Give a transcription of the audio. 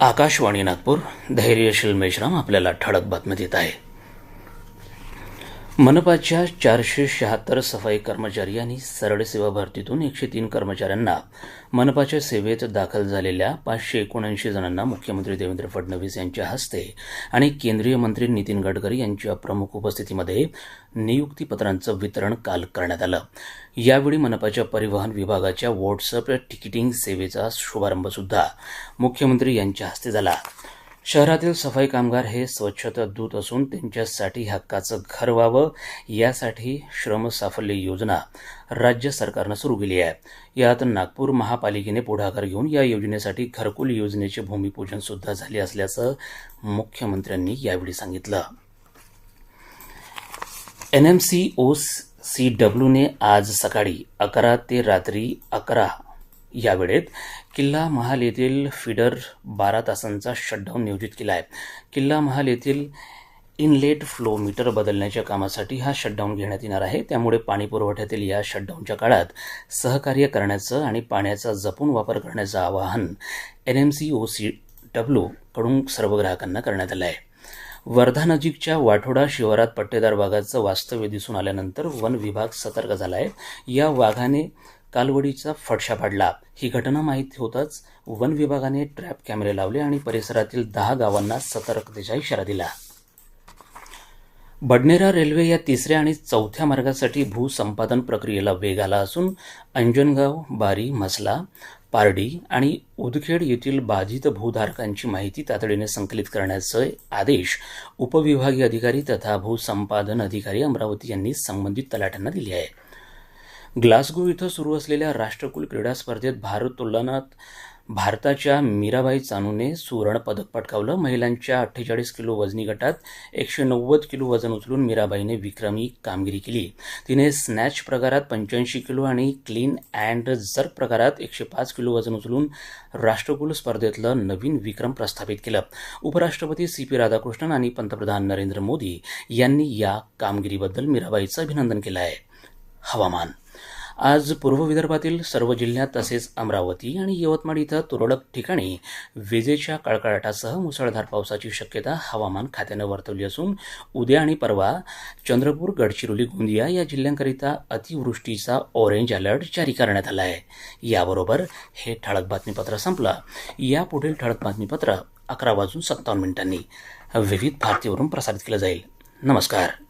आकाशवाणी नागपूर. धैर्यशील मेश्राम आपल्याला ठळक बातमी देत आहे. मनपाच्या 476 सफाई कर्मचारी आणि सरळ सेवा भरतीतून 103 कर्मचाऱ्यांना मनपाच्या सेवेत दाखल झालेल्या 579 जणांना मुख्यमंत्री देवेंद्र फडणवीस यांच्या हस्ते आणि केंद्रीय मंत्री नितीन गडकरी यांच्या प्रमुख उपस्थितीमध्ये नियुक्तीपत्रांचं वितरण काल करण्यात आलं. यावेळी मनपाच्या परिवहन विभागाच्या व्हॉट्सअप तिकिटिंग सेवेचा शुभारंभ सुद्धा मुख्यमंत्री यांच्या हस्ते झाला. शहरातील सफाई कामगार हे स्वच्छता दूत असून त्यांच्यासाठी हक्काचं घर व्हावं यासाठी श्रम साफल्य योजना राज्य सरकारनं सुरू केली आहे. यात नागपूर महापालिकेने पुढाकार घेऊन या योजनेसाठी घरकुल योजनेचे भूमिपूजन सुद्धा झाले असल्याचं मुख्यमंत्र्यांनी यावेळी सांगितलं. NMCOCWने आज सकाळी 11 ते रात्री 11 या वेळेत किल्ला महाल येथील फीडर 12 तासांचा शटडाऊन नियोजित केला आहे. किल्ला महाल येथील इनलेट फ्लो मीटर बदलण्याच्या कामासाठी हा शटडाऊन घेण्यात येणार आहे. त्यामुळे पाणी पुरवठ्यातील या शटडाऊनच्या काळात सहकार्य करण्याचं आणि पाण्याचा जपून वापर करण्याचं आवाहन NMCOCW कडून सर्व ग्राहकांना करण्यात आलं आहे. वर्धा नजीकच्या वाठोडा शिवारात पट्टेदार वाघाचं वास्तव्य दिसून आल्यानंतर वन विभाग सतर्क झाला आहे. या वाघाने कालवडीचा फडशा पाडला. ही घटना माहिती होताच वन विभागाने ट्रॅप कॅमेरे लावले आणि परिसरातील 10 गावांना सतर्कतेचा इशारा दिला. बडनेरा रेल्वे या 3ऱ्या आणि 4थ्या मार्गासाठी भूसंपादन प्रक्रियेला वेग आला असून अंजनगाव, बारी, म्हसला, पारडी आणि उदखेड येथील बाधित भूधारकांची माहिती तातडीने संकलित करण्याचे आदेश उपविभागीय अधिकारी तथा भूसंपादन अधिकारी अमरावती यांनी संबंधित तलाठ्यांना दिले आहे. ग्लासगो इथं सुरू असलेल्या राष्ट्रकुल क्रीडा स्पर्धेत भारोत्तोलनात भारताच्या मीराबाई चानूने सुवर्ण पदक पटकावलं. महिलांच्या 48 किलो वजनी गटात 190 किलो वजन उचलून मीराबाईने विक्रमी कामगिरी केली. तिने स्नॅच प्रकारात 85 किलो आणि क्लीन अँड जर्क प्रकारात 105 किलो वजन उचलून राष्ट्रकुल स्पर्धेतलं नवीन विक्रम प्रस्थापित केलं. उपराष्ट्रपती CP राधाकृष्णन आणि पंतप्रधान नरेंद्र मोदी यांनी या कामगिरीबद्दल मीराबाईचं अभिनंदन केलं आहे. हवामान. आज पूर्व विदर्भातील सर्व जिल्ह्यात तसेच अमरावती आणि यवतमाळ इथं तुरळक ठिकाणी विजेच्या कळकळाटासह मुसळधार पावसाची शक्यता हवामान खात्यानं वर्तवली असून उद्या आणि परवा चंद्रपूर, गडचिरोली, गोंदिया या जिल्ह्यांकरिता अतिवृष्टीचा ऑरेंज अलर्ट जारी करण्यात आला आहे. याबरोबर हे ठळक बातमीपत्र संपलं. यापुढील ठळक बातमीपत्र 11:57 विविध भारतीवरून प्रसारित केलं जाईल. नमस्कार.